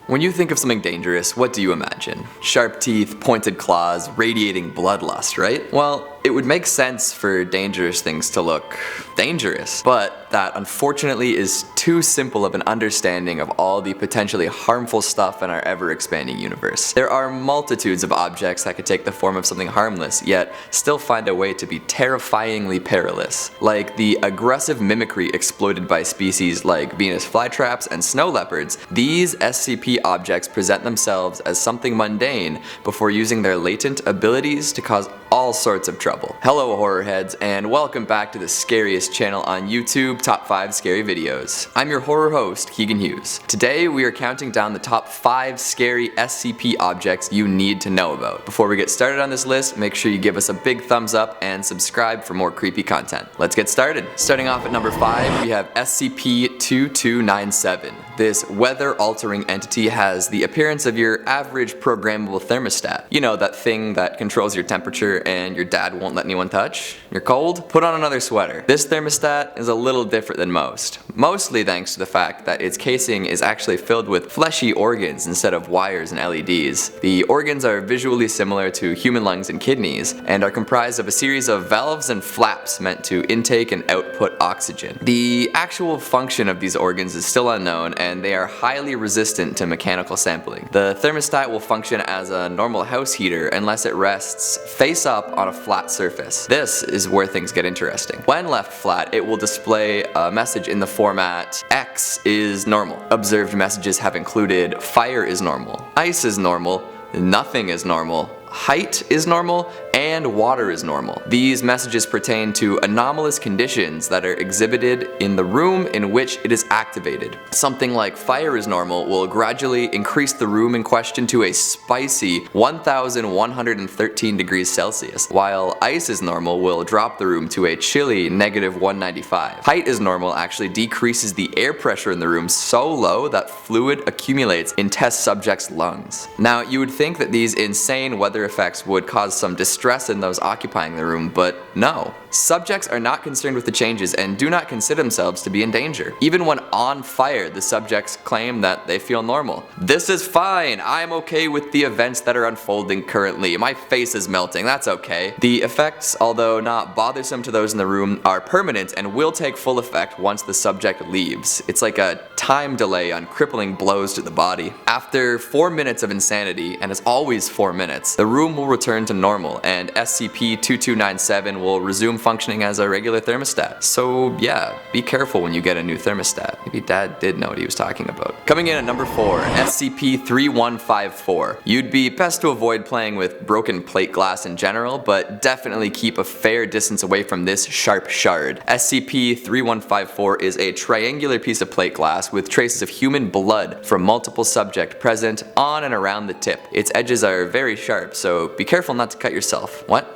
When you think of something dangerous, what do you imagine? Sharp teeth, pointed claws, radiating bloodlust, right? Well, it would make sense for dangerous things to look dangerous, but that unfortunately is too simple of an understanding of all the potentially harmful stuff in our ever-expanding universe. There are multitudes of objects that could take the form of something harmless, yet still find a way to be terrifyingly perilous, like the aggressive mimicry exploited by species like Venus flytraps and snow leopards. These SCP objects present themselves as something mundane before using their latent abilities to cause all sorts of trouble. Hello horror heads, and welcome back to the scariest channel on YouTube, Top 5 Scary Videos. I'm your horror host, Keegan Hughes. Today we are counting down the top 5 scary SCP objects you need to know about. Before we get started on this list, make sure you give us a big thumbs up and subscribe for more creepy content. Let's get started. Starting off at number 5, we have SCP-2297. This weather-altering entity has the appearance of your average programmable thermostat. You know, that thing that controls your temperature and your dad won't let anyone touch? You're cold? Put on another sweater. This thermostat is a little different than most. Mostly thanks to the fact that its casing is actually filled with fleshy organs instead of wires and LEDs. The organs are visually similar to human lungs and kidneys, and are comprised of a series of valves and flaps meant to intake and output oxygen. The actual function of these organs is still unknown, and they are highly resistant to mechanical sampling. The thermostat will function as a normal house heater unless it rests face up on a flat surface. This is where things get interesting. When left flat, it will display a message in the format X is normal. Observed messages have included fire is normal, ice is normal, nothing is normal, height is normal, and water is normal. These messages pertain to anomalous conditions that are exhibited in the room in which it is activated. Something like fire is normal will gradually increase the room in question to a spicy 1113 degrees Celsius, while ice is normal will drop the room to a chilly -195. Height is normal actually decreases the air pressure in the room so low that fluid accumulates in test subjects' lungs. Now, you would think that these insane weather effects would cause some distress in those occupying the room, but no. Subjects are not concerned with the changes and do not consider themselves to be in danger. Even when on fire, the subjects claim that they feel normal. This is fine, I'm okay with the events that are unfolding currently. My face is melting, that's okay. The effects, although not bothersome to those in the room, are permanent and will take full effect once the subject leaves. It's like a time delay on crippling blows to the body. After 4 minutes of insanity, and it's always 4 minutes, the room will return to normal and SCP-2297 will resume functioning as a regular thermostat. So yeah, be careful when you get a new thermostat. Maybe dad did know what he was talking about. Coming in at number 4, SCP-3154. You'd be best to avoid playing with broken plate glass in general, but definitely keep a fair distance away from this sharp shard. SCP-3154 is a triangular piece of plate glass with traces of human blood from multiple subjects present on and around the tip. Its edges are very sharp, so be careful not to cut yourself. What?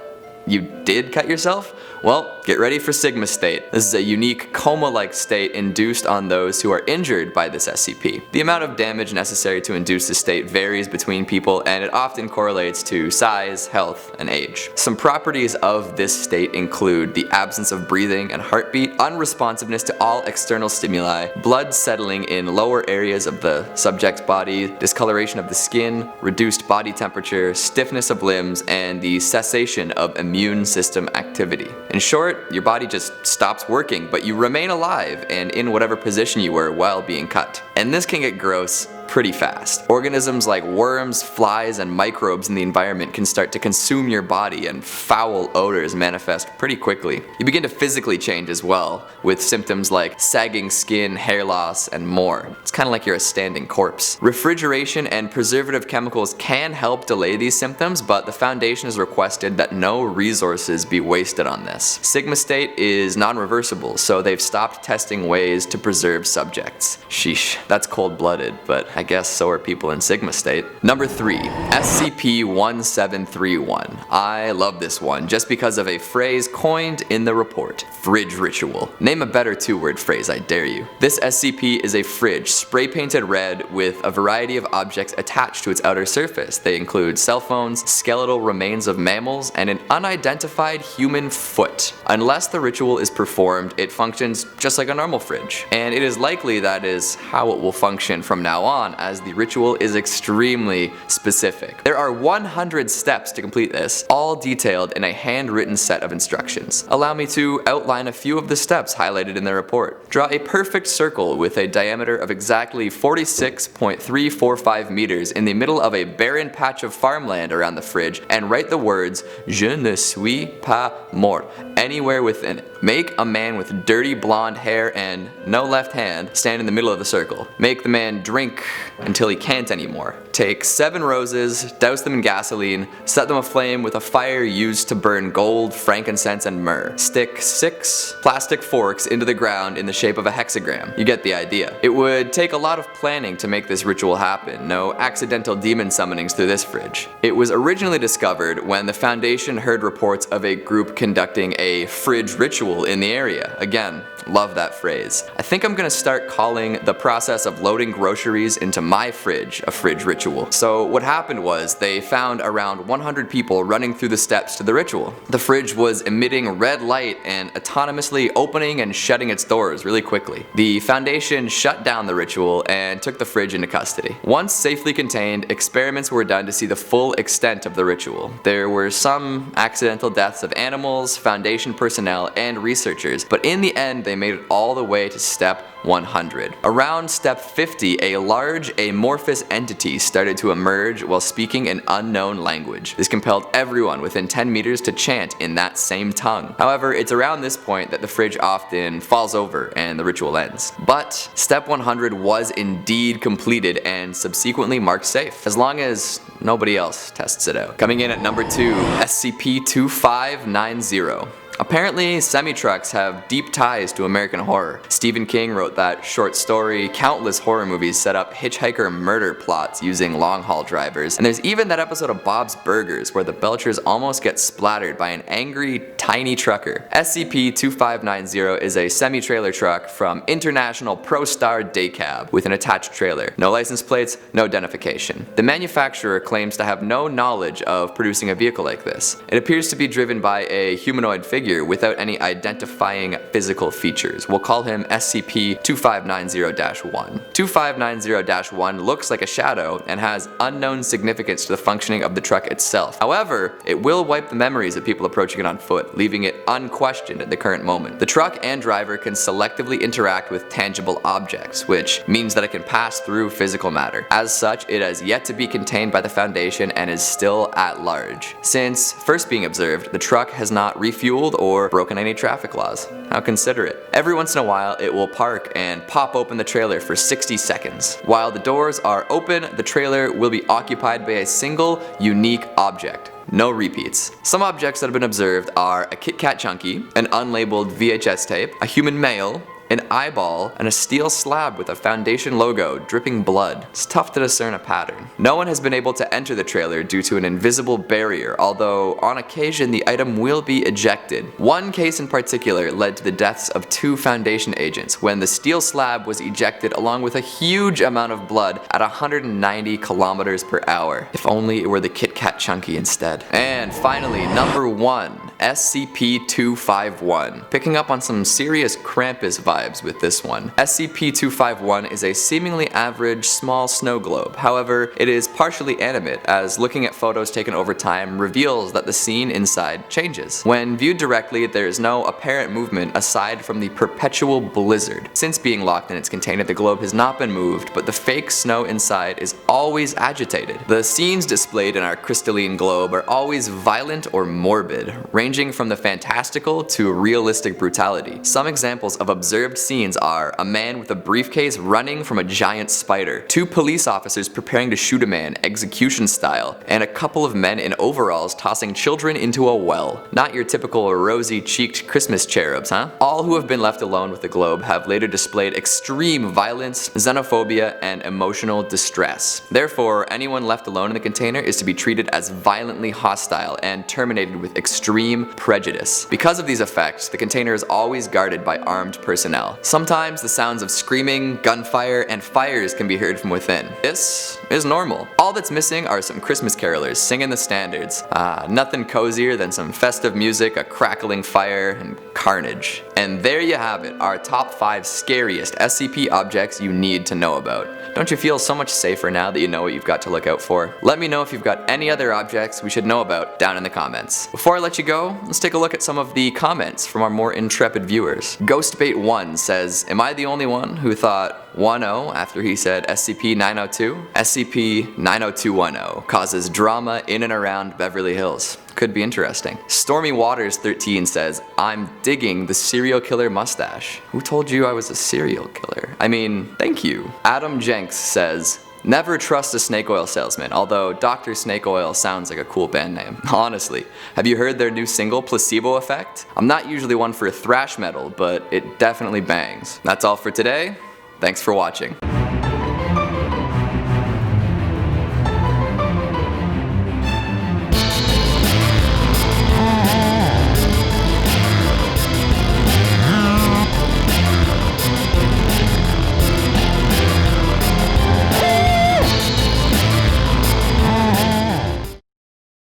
You did cut yourself? Well, get ready for Sigma state. This is a unique coma-like state induced on those who are injured by this SCP. The amount of damage necessary to induce this state varies between people, and it often correlates to size, health, and age. Some properties of this state include the absence of breathing and heartbeat, unresponsiveness to all external stimuli, blood settling in lower areas of the subject's body, discoloration of the skin, reduced body temperature, stiffness of limbs, and the cessation of immune system activity. In short, your body just stops working, but you remain alive and in whatever position you were while being cut. And this can get gross pretty fast. Organisms like worms, flies, and microbes in the environment can start to consume your body, and foul odors manifest pretty quickly. You begin to physically change as well, with symptoms like sagging skin, hair loss, and more. It's kind of like you're a standing corpse. Refrigeration and preservative chemicals can help delay these symptoms, but the Foundation has requested that no resources be wasted on this. Sigma state is non-reversible, so they've stopped testing ways to preserve subjects. Sheesh, that's cold-blooded, but I guess so are people in Sigma state. Number 3, SCP-1731. I love this one just because of a phrase coined in the report. Fridge ritual. Name a better 2-word phrase, I dare you. This SCP is a fridge spray painted red with a variety of objects attached to its outer surface. They include cell phones, skeletal remains of mammals, and an unidentified human foot. Unless the ritual is performed, it functions just like a normal fridge. And it is likely that is how it will function from now on on, as the ritual is extremely specific. There are 100 steps to complete this, all detailed in a handwritten set of instructions. Allow me to outline a few of the steps highlighted in the report. Draw a perfect circle with a diameter of exactly 46.345 meters in the middle of a barren patch of farmland around the fridge, and write the words "Je ne suis pas mort" anywhere within it. Make a man with dirty blonde hair and no left hand stand in the middle of the circle. Make the man drink until he can't anymore. Take 7 roses, douse them in gasoline, set them aflame with a fire used to burn gold, frankincense, and myrrh. Stick 6 plastic forks into the ground in the shape of a hexagram. You get the idea. It would take a lot of planning to make this ritual happen. No accidental demon summonings through this fridge. It was originally discovered when the Foundation heard reports of a group conducting a fridge ritual in the area. Again, love that phrase. I think I'm gonna start calling the process of loading groceries into my fridge a fridge ritual. So what happened was they found around 100 people running through the steps to the ritual. The fridge was emitting red light and autonomously opening and shutting its doors really quickly. The Foundation shut down the ritual and took the fridge into custody. Once safely contained, experiments were done to see the full extent of the ritual. There were some accidental deaths of animals, Foundation personnel, and researchers, but in the end they made it all the way to step 100. Around step 50, a large amorphous entity started to emerge while speaking an unknown language. This compelled everyone within 10 meters to chant in that same tongue. However, it's around this point that the fridge often falls over and the ritual ends. But step 100 was indeed completed and subsequently marked safe, as long as nobody else tests it out. Coming in at number 2, SCP-2590. Apparently, semi-trucks have deep ties to American horror. Stephen King wrote that short story. Countless horror movies set up hitchhiker murder plots using long-haul drivers. And there's even that episode of Bob's Burgers where the Belchers almost get splattered by an angry, tiny trucker. SCP-2590 is a semi-trailer truck from International ProStar Daycab with an attached trailer. No license plates, no identification. The manufacturer claims to have no knowledge of producing a vehicle like this. It appears to be driven by a humanoid figure without any identifying physical features. We'll call him SCP-2590-1. 2590-1 looks like a shadow and has unknown significance to the functioning of the truck itself. However, it will wipe the memories of people approaching it on foot, leaving it unquestioned at the current moment. The truck and driver can selectively interact with tangible objects, which means that it can pass through physical matter. As such, it has yet to be contained by the Foundation and is still at large. Since first being observed, the truck has not refueled or broken any traffic laws. How considerate. Every once in a while, it will park and pop open the trailer for 60 seconds. While the doors are open, the trailer will be occupied by a single, unique object. No repeats. Some objects that have been observed are a Kit Kat Chunky, an unlabeled VHS tape, a human male, an eyeball, and a steel slab with a Foundation logo dripping blood. It's tough to discern a pattern. No one has been able to enter the trailer due to an invisible barrier, although on occasion the item will be ejected. One case in particular led to the deaths of 2 Foundation agents when the steel slab was ejected along with a huge amount of blood at 190 kilometers per hour. If only it were the Kit Kat Chunky instead. And finally, number 1, SCP-251. Picking up on some serious Krampus vibes with this one. SCP-251 is a seemingly average small snow globe. However, it is partially animate, as looking at photos taken over time reveals that the scene inside changes. When viewed directly, there is no apparent movement aside from the perpetual blizzard. Since being locked in its container, the globe has not been moved, but the fake snow inside is always agitated. The scenes displayed in our crystalline globe are always violent or morbid, ranging from the fantastical to realistic brutality. Some examples of observed scenes are a man with a briefcase running from a giant spider, 2 police officers preparing to shoot a man execution style, and a couple of men in overalls tossing children into a well. Not your typical rosy-cheeked Christmas cherubs, huh? All who have been left alone with the globe have later displayed extreme violence, xenophobia, and emotional distress. Therefore, anyone left alone in the container is to be treated as violently hostile and terminated with extreme extreme prejudice. Because of these effects, the container is always guarded by armed personnel. Sometimes the sounds of screaming, gunfire, and fires can be heard from within. This is normal. All that's missing are some Christmas carolers singing the standards. Nothing cozier than some festive music, a crackling fire, and carnage. And there you have it, our top 5 scariest SCP objects you need to know about. Don't you feel so much safer now that you know what you've got to look out for? Let me know if you've got any other objects we should know about down in the comments. Before I let you go, let's take a look at some of the comments from our more intrepid viewers. Ghostbait1 says, am I the only one who thought 10 after he said SCP-902? SCP-90210 causes drama in and around Beverly Hills. Could be interesting. Stormy Waters 13 says, I'm digging the serial killer mustache. Who told you I was a serial killer? I mean, thank you. Adam Jenks says, never trust a snake oil salesman, although Dr. Snake Oil sounds like a cool band name. Honestly, have you heard their new single, Placebo Effect? I'm not usually one for thrash metal, but it definitely bangs. That's all for today. Thanks for watching.